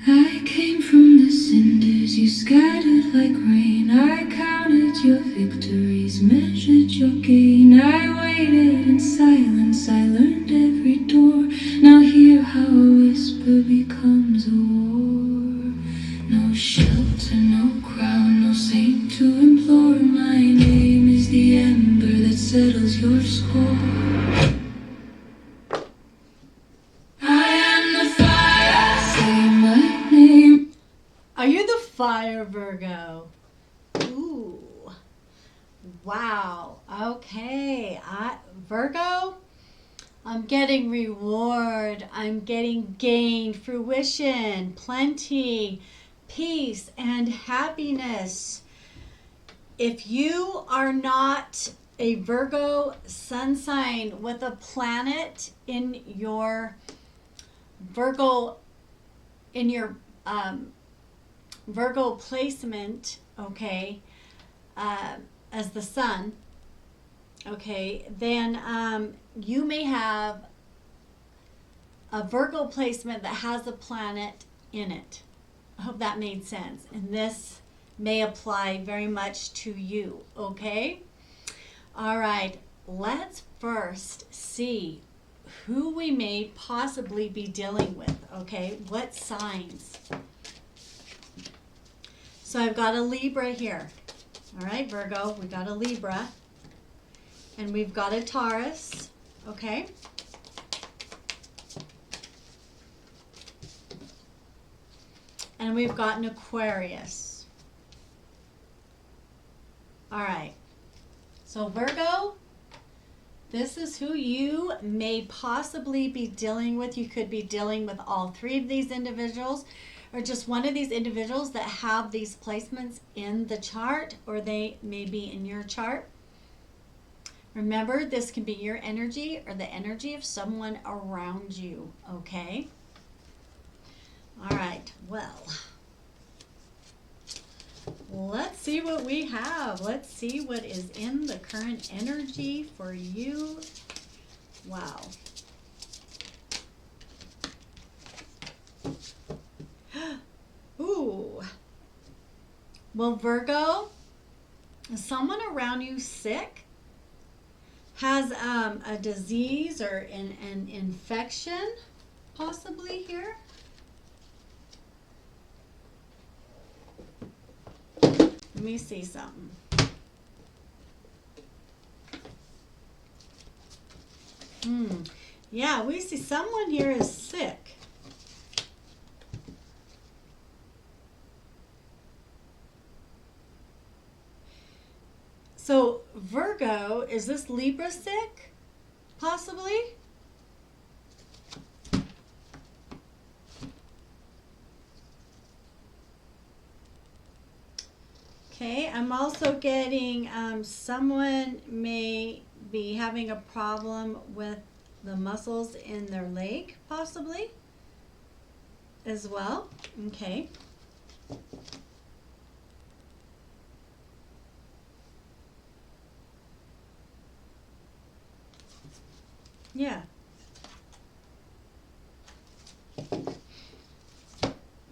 I came from the cinders you scattered like rain. I counted your victories, measured your gain. I waited in silence, I learned every door. Now hear how a whisper becomes a war. No shelter, no crown, no saint to implore. My name is the ember that settles your score. I am the fire, say my name. Are you the fire, Virgo? Ooh. Wow. Okay. Virgo, I'm getting reward. I'm getting gain, fruition, plenty, peace, and happiness. If you are not a Virgo sun sign with a planet in your Virgo, in your Virgo placement, okay, as the sun, okay, then you may have a Virgo placement that has a planet in it. I hope that made sense. And this may apply very much to you, okay? All right, let's first see who we may possibly be dealing with, okay? What signs? So I've got a Libra here. All right, Virgo, we got a Libra. And we've got a Taurus, okay? And we've got an Aquarius. All right. So Virgo, this is who you may possibly be dealing with. You could be dealing with all three of these individuals, or just one of these individuals that have these placements in the chart, or they may be in your chart. Remember, this can be your energy or the energy of someone around you, okay? All right, well, let's see what we have. Let's see what is in the current energy for you. Wow. Ooh. Well, Virgo, is someone around you sick? Has a disease or an infection possibly here? Let me see something. Yeah, we see someone here is sick. So Virgo, is this Libra sick? Possibly? Okay, I'm also getting someone may be having a problem with the muscles in their leg, possibly, as well. Okay. Yeah.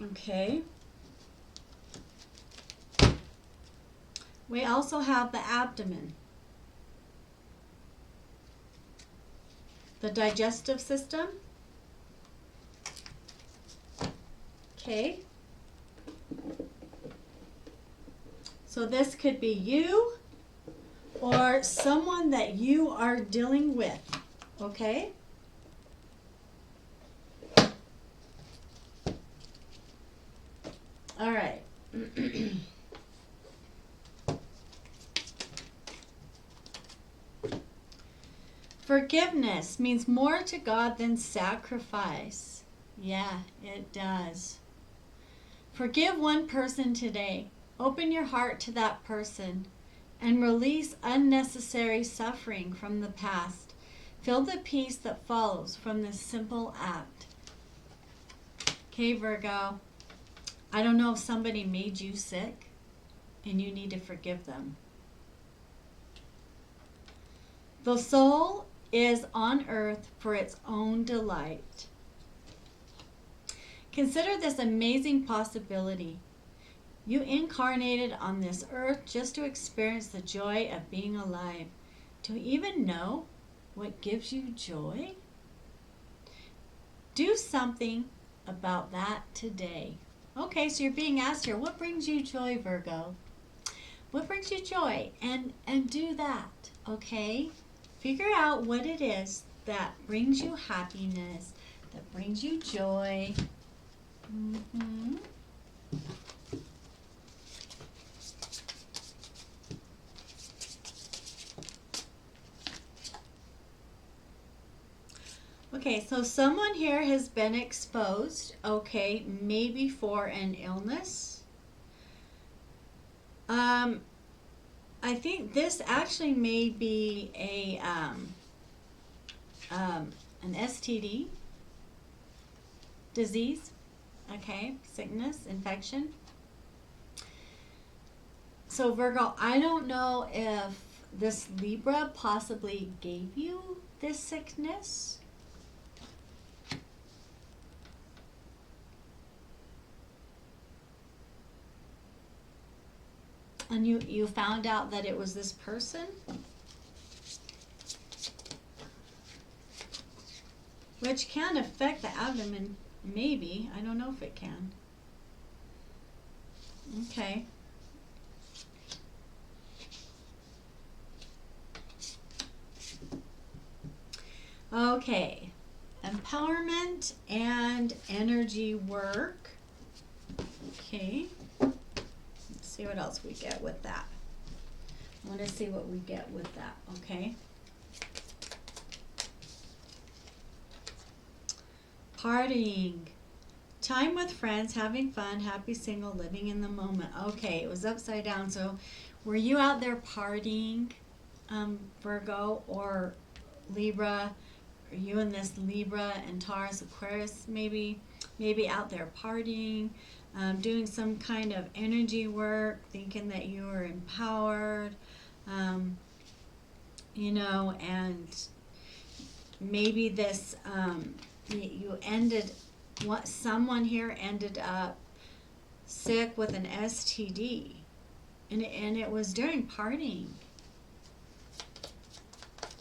Okay. We also have the abdomen, the digestive system. Okay. So this could be you or someone that you are dealing with. Okay. All right. Forgiveness means more to God than sacrifice. Yeah, it does. Forgive one person today. Open your heart to that person and release unnecessary suffering from the past. Feel the peace that follows from this simple act. Okay, Virgo. I don't know if somebody made you sick and you need to forgive them. The soul is on earth for its own delight. Consider this amazing possibility. You incarnated on this earth just to experience the joy of being alive. Do you even know what gives you joy? Do something about that today. Okay, so you're being asked here, what brings you joy, Virgo? What brings you joy? And do that, okay? Figure out what it is that brings you happiness, that brings you joy. Mm-hmm. Okay, so someone here has been exposed, okay, maybe for an illness. I think this actually may be an STD disease, okay, sickness, infection. So Virgo, I don't know if this Libra possibly gave you this sickness. And you found out that it was this person? Which can affect the abdomen, maybe. I don't know if it can. Okay. Okay. Empowerment and energy work. Okay. Let's see what else we get with that. I want to see what we get with that, okay? Partying. Time with friends, having fun, happy single, living in the moment. Okay, it was upside down. So were you out there partying, Virgo or Libra? Are you in this Libra and Taurus, Aquarius maybe out there partying, doing some kind of energy work, thinking that you were empowered, you know, and maybe this, you ended, someone here ended up sick with an STD, and it was during partying.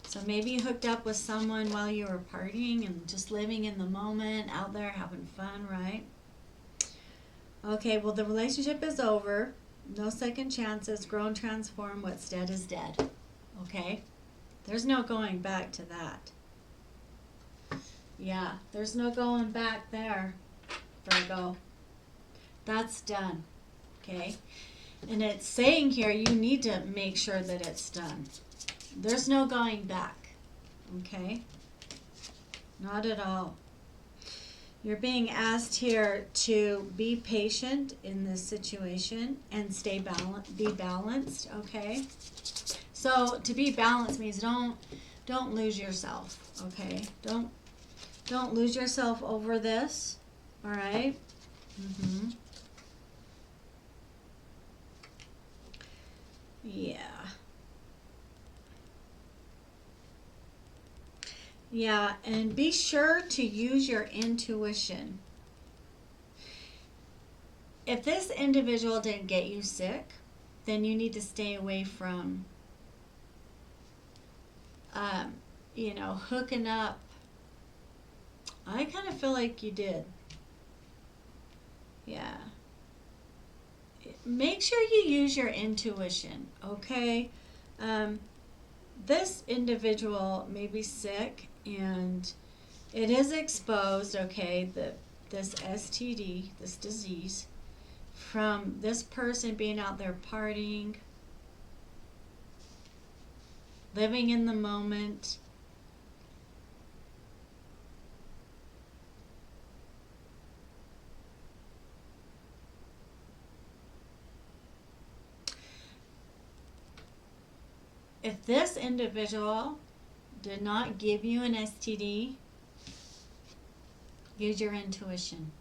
So maybe you hooked up with someone while you were partying and just living in the moment, out there having fun, right? Okay, well, the relationship is over. No second chances. Grow and transform. What's dead is dead. Okay? There's no going back to that. Yeah, there's no going back there, Virgo. That's done. Okay? And it's saying here you need to make sure that it's done. There's no going back, okay? Not at all. You're being asked here to be patient in this situation and be balanced, okay? So to be balanced means don't lose yourself, okay? Don't lose yourself over this, all right? Mm-hmm. Yeah. Yeah, and be sure to use your intuition. If this individual didn't get you sick, then you need to stay away from, you know, hooking up. I kind of feel like you did. Yeah. Make sure you use your intuition, okay? This individual may be sick and it is exposed, okay, this STD, this disease, from this person being out there partying, living in the moment. If this individual did not give you an STD, use your intuition.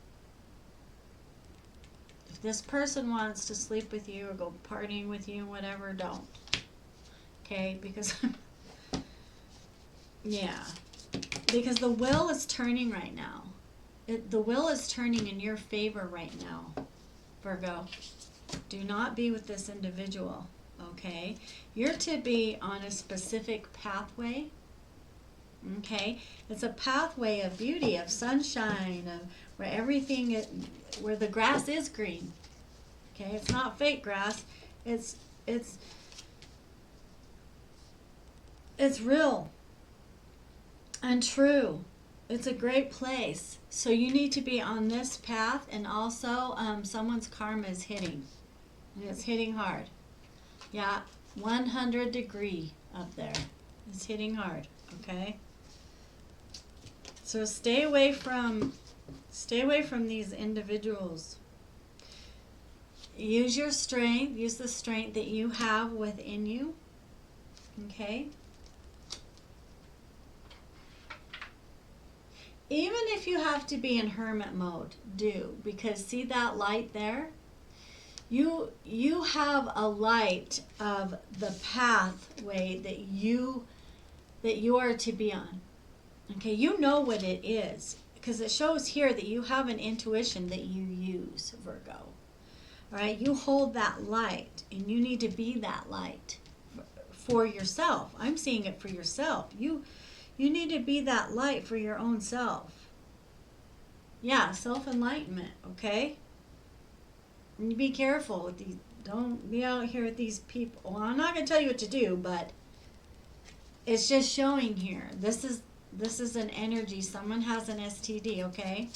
If this person wants to sleep with you or go partying with you, whatever, don't. Okay, because yeah, because the wheel is turning right now. The wheel is turning in your favor right now, Virgo. Do not be with this individual, okay? You're to be on a specific pathway, okay? It's a pathway of beauty, of sunshine, of where everything is, where the grass is green, okay? It's not fake grass. It's it's it's real and true. It's a great place. So you need to be on this path, and also someone's karma is hitting, and it's hitting hard. Yeah, 100-degree up there. It's hitting hard. Okay. So stay away from these individuals. Use your strength. Use the strength that you have within you. Okay. Even if you have to be in hermit mode, do, because see that light there? You have a light of the pathway that you are to be on. Okay, you know what it is, because it shows here that you have an intuition that you use, Virgo. All right, you hold that light, and you need to be that light for yourself. I'm seeing it for yourself. You need to be that light for your own self. Yeah, self-enlightenment, okay? And you be careful with these. Don't be out here with these people. Well, I'm not going to tell you what to do, but it's just showing here. This is an energy. Someone has an STD, okay?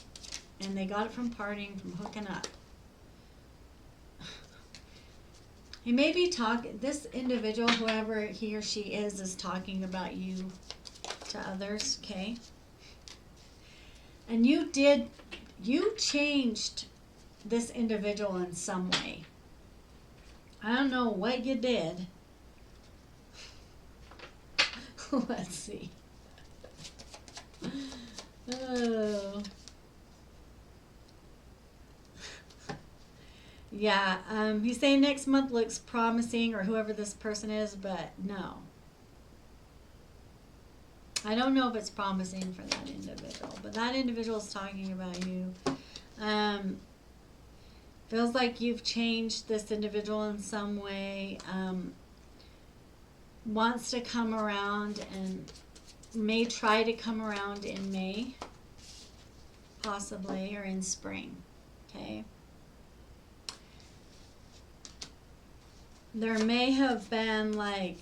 And they got it from partying, from hooking up. He may be talking, this individual, whoever he or she is talking about you to others, okay? And you changed this individual in some way. I don't know what you did. Let's see. Oh. Yeah, he's saying next month looks promising, or whoever this person is, but no. I don't know if it's promising for that individual, but that individual is talking about you. Feels like you've changed this individual in some way. Wants to come around and may try to come around in May, possibly, or in spring. Okay. There may have been like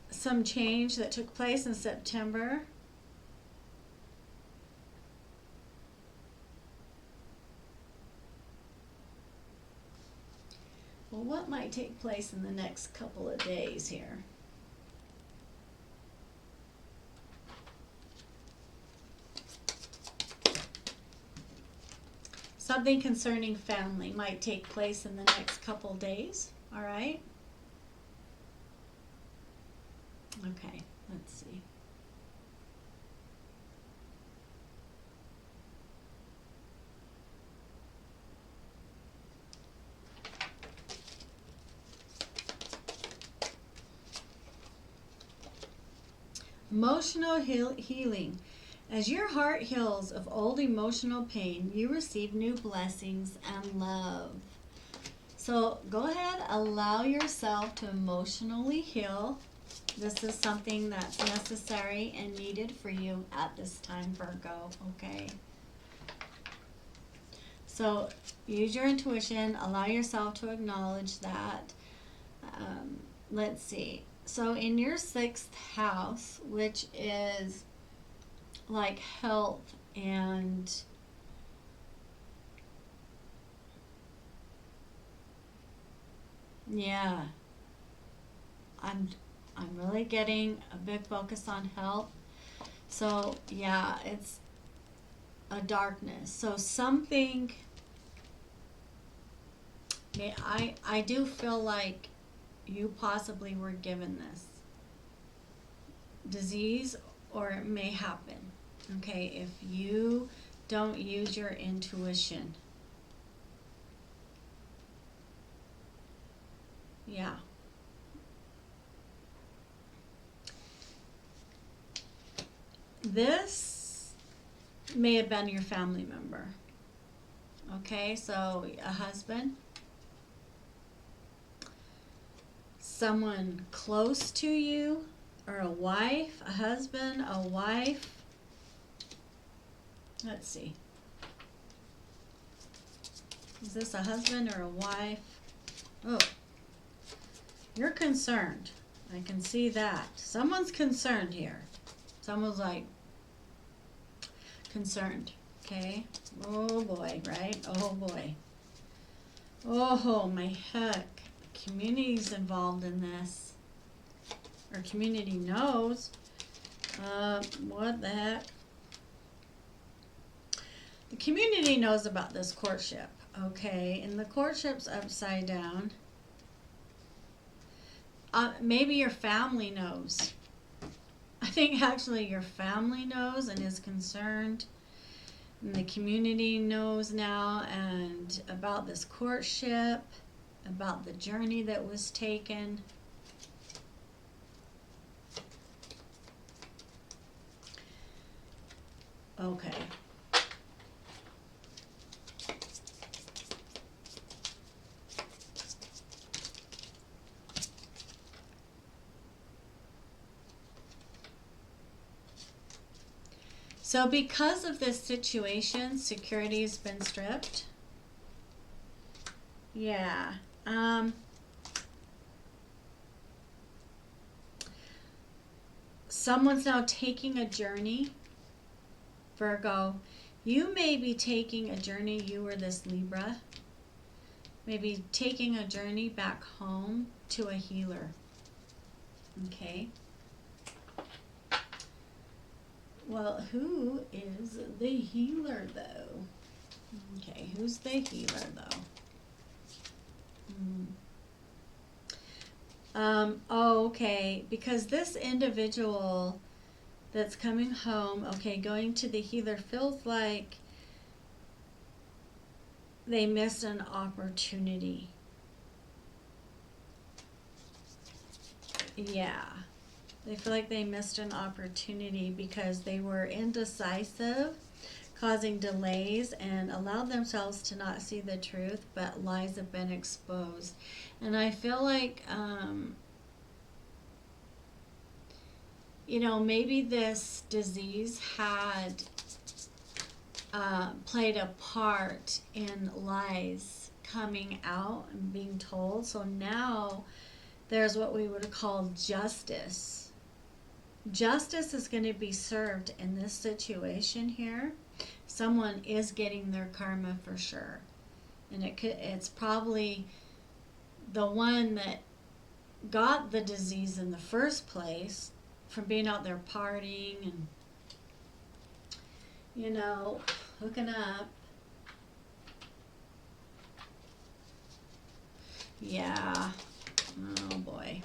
some change that took place in September. Well, what might take place in the next couple of days here? Something concerning family might take place in the next couple days. All right. Okay, let's see. Emotional healing. As your heart heals of old emotional pain, you receive new blessings and love. So go ahead, allow yourself to emotionally heal. This is something that's necessary and needed for you at this time, Virgo, okay? So use your intuition, allow yourself to acknowledge that. Let's see. So in your 6th house, which is like health and yeah, I'm really getting a big focus on health. So yeah, it's a darkness. So something, I do feel like you possibly were given this disease, or it may happen, okay, if you don't use your intuition. Yeah. this may have been your family member. Okay, so a husband, someone close to you, or a wife, a husband, a wife. Let's see. Is this a husband or a wife? Oh, you're concerned. I can see that. Someone's concerned here. Someone's like concerned. Okay. Oh boy, right? Oh boy. Oh my heck. Community's involved in this. Or community knows. What the heck? The community knows about this courtship. Okay, and the courtship's upside down. Maybe your family knows. I think actually your family knows and is concerned. And the community knows now and about this courtship, about the journey that was taken. Okay. So because of this situation, security's been stripped. Yeah. Someone's now taking a journey. Virgo, you may be taking a journey, you or this Libra, maybe taking a journey back home to a healer. Okay. Well, who is the healer though? Okay, who's the healer though? Oh, okay, because this individual that's coming home, okay, going to the healer feels like they missed an opportunity. Yeah. They feel like they missed an opportunity because they were indecisive, causing delays, and allowed themselves to not see the truth, but lies have been exposed. And I feel like, you know, maybe this disease had played a part in lies coming out and being told. So now there's what we would call justice. Justice is going to be served in this situation here. Someone is getting their karma for sure. And it's probably the one that got the disease in the first place from being out there partying and, you know, hooking up. Yeah. Oh boy.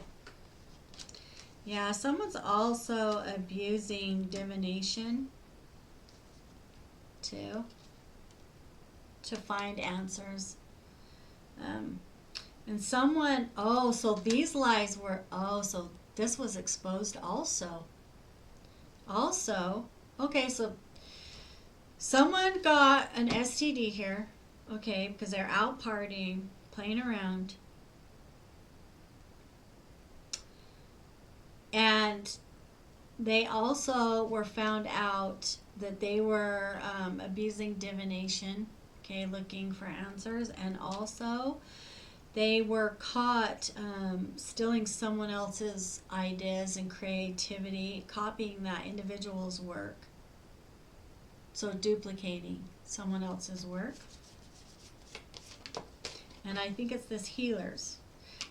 Yeah, someone's also abusing divination too, to find answers. And someone, oh, so these lies were, oh, so this was exposed also. Also, okay, so someone got an STD here, okay, because they're out partying, playing around. And they also were found out that they were abusing divination, okay, looking for answers. And also they were caught stealing someone else's ideas and creativity, copying that individual's work. So duplicating someone else's work. And I think it's this healers.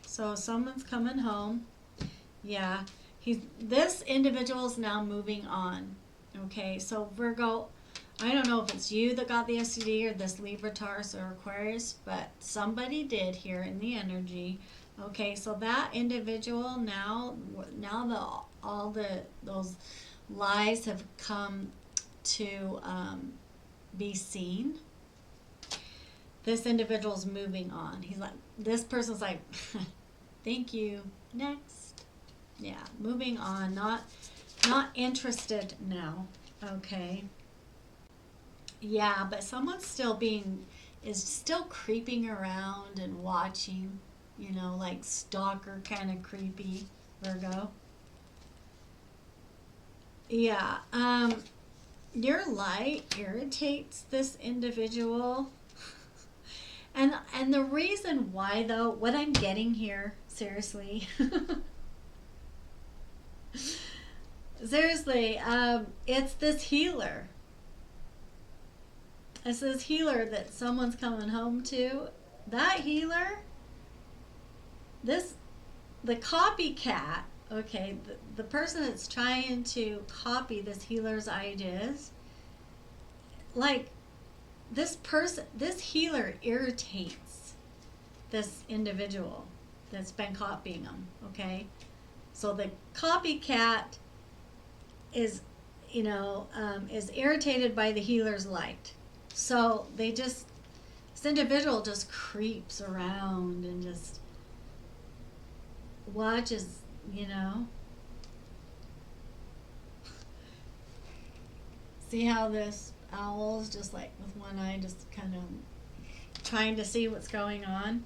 So someone's coming home. Yeah. This individual is now moving on. Okay, so Virgo, I don't know if it's you that got the STD or this Libra, Taurus, or Aquarius, but somebody did here in the energy. Okay, so that individual now those lies have come to be seen. This individual's moving on. He's like, this person's like, thank you, next. Yeah, moving on, not Not interested now. Okay. Yeah, but someone's is still creeping around and watching, like stalker kind of creepy, Virgo. Yeah, your light irritates this individual. And the reason why, though, what I'm getting here, seriously, seriously, it's this healer. It's this healer that someone's coming home to. That healer, this, the copycat, okay, the person that's trying to copy this healer's ideas, like, this healer irritates this individual that's been copying them, okay? So the copycat is, is irritated by the healer's light. So this individual just creeps around and just watches, See how this owl is just like with one eye just kind of trying to see what's going on?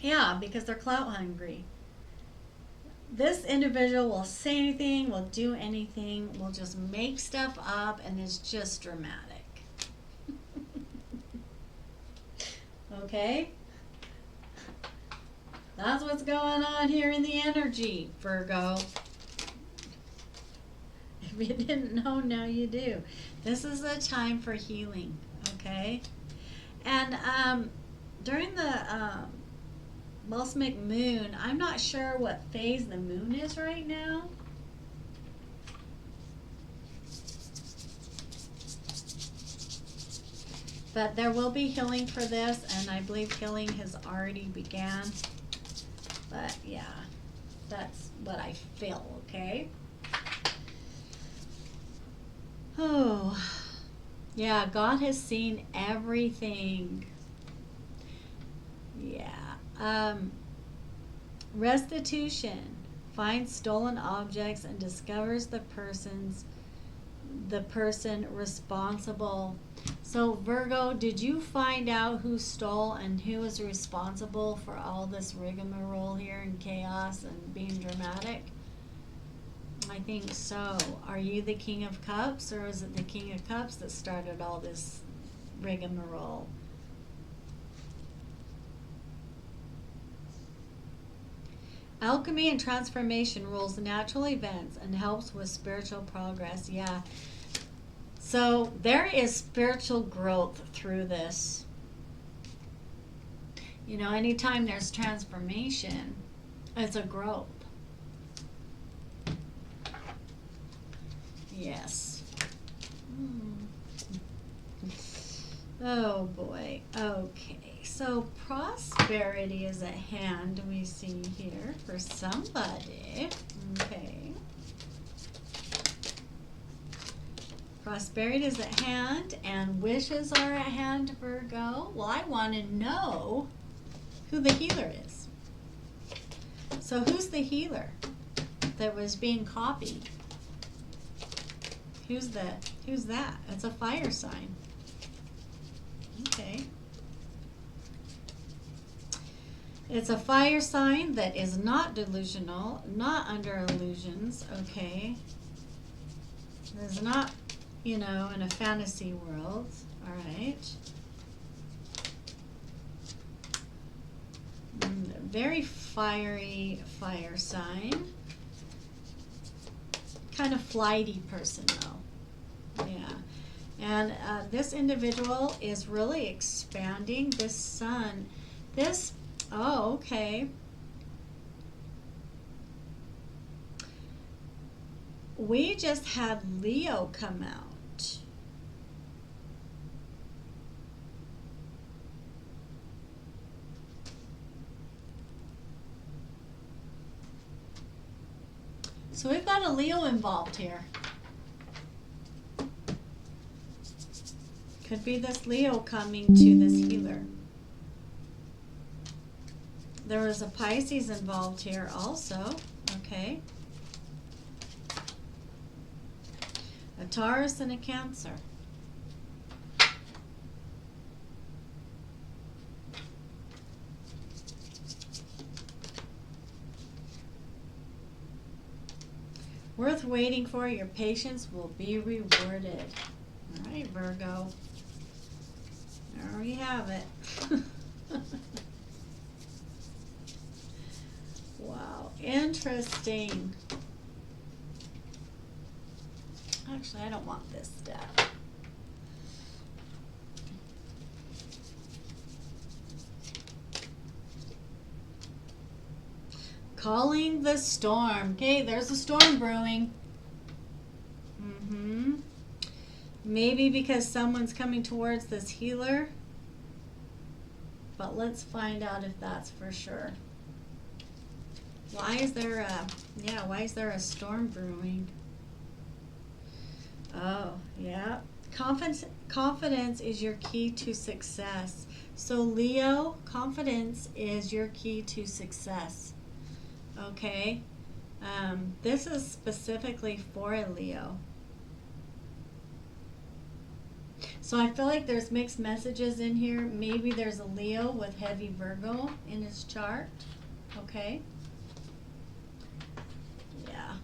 Yeah, because they're clout hungry. This individual will say anything, will do anything, will just make stuff up, and is just dramatic. Okay? That's what's going on here in the energy, Virgo. If you didn't know, now you do. This is a time for healing, okay? And during the Balsamic Moon, I'm not sure what phase the moon is right now. But there will be healing for this, and I believe healing has already began. But yeah, that's what I feel, okay? Oh, yeah, God has seen everything. Yeah. Restitution. Finds stolen objects and discovers the person responsible. So Virgo, did you find out who stole and who was responsible for all this rigmarole here and chaos and being dramatic? I think so. Are you the King of Cups, or is it the King of Cups that started all this rigmarole? Alchemy and transformation rules natural events and helps with spiritual progress. Yeah. So there is spiritual growth through this. Anytime there's transformation, it's a growth. Yes. Oh boy. Okay. So prosperity is at hand, we see here for somebody. Okay. Prosperity is at hand and wishes are at hand, Virgo. Well, I want to know who the healer is. So who's the healer that was being copied? Who's that? It's a fire sign. Okay. It's a fire sign that is not delusional, not under illusions, okay? It's not, in a fantasy world, all right? Very fiery fire sign. Kind of flighty person, though. Yeah. And this individual is really expanding. This sun, oh, okay. We just had Leo come out. So we've got a Leo involved here. Could be this Leo coming to this healer. There was a Pisces involved here also. Okay. Taurus and a Cancer. Worth waiting for. Your patience will be rewarded. All right, Virgo. There we have it. Wow, interesting. Actually, I don't want this deck. Calling the storm. Okay, there's a storm brewing. Maybe because someone's coming towards this healer. But let's find out if that's for sure. Why is there a storm brewing? Oh, yeah. Confidence is your key to success. So Leo, confidence is your key to success. Okay? This is specifically for a Leo. So I feel like there's mixed messages in here. Maybe there's a Leo with heavy Virgo in his chart. Okay? Yeah.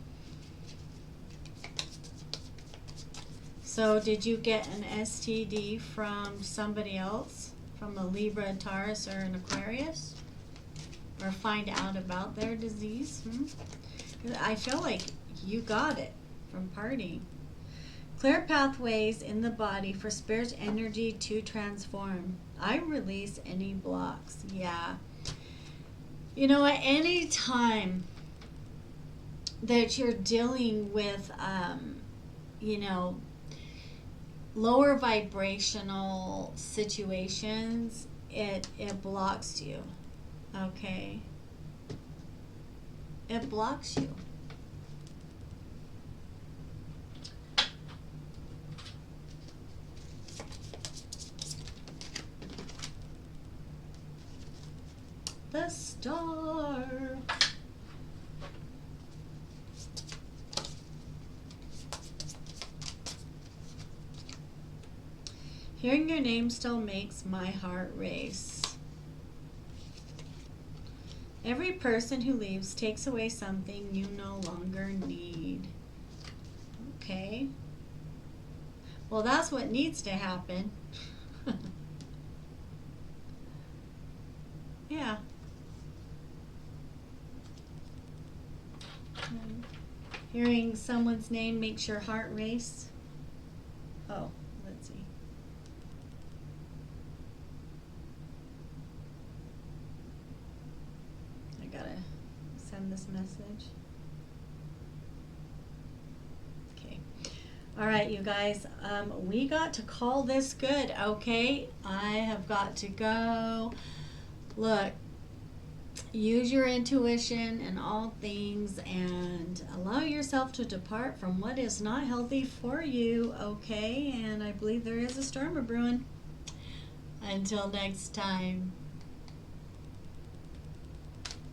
So did you get an STD from somebody else? From a Libra, a Taurus, or an Aquarius? Or find out about their disease? I feel like you got it from partying. Clear pathways in the body for spirit energy to transform. I release any blocks. Yeah. You know, at any time that you're dealing with, you know, lower vibrational situations, it blocks you. Okay? It blocks you. The Star. Hearing your name still makes my heart race. Every person who leaves takes away something you no longer need. Okay. Well, that's what needs to happen. Yeah. Hearing someone's name makes your heart race. Oh, let's see. I gotta send this message. Okay. All right, you guys. We got to call this good, okay? I have got to go. Look. Use your intuition in all things and allow yourself to depart from what is not healthy for you, okay? And I believe there is a storm brewing. Until next time.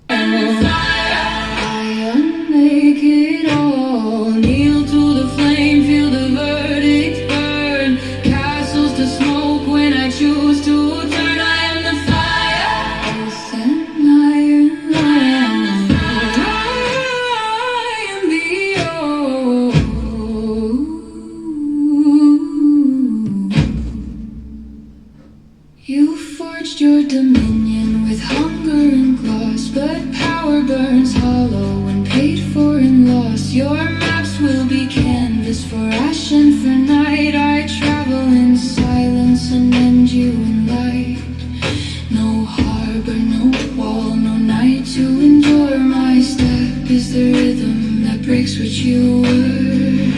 I unmake it all, kneel to the flame, feel the verdict burn, castles to smoke when I choose to turn. I am the fire, earth and iron, I am the You forged your dominion with hunger and gloss, but power burns hollow when paid for and lost. Your maps will be canvas for ash and for night. I travel in silence and end you in light. No harbor, no wall, no night to endure. My step is the rhythm that breaks what you were.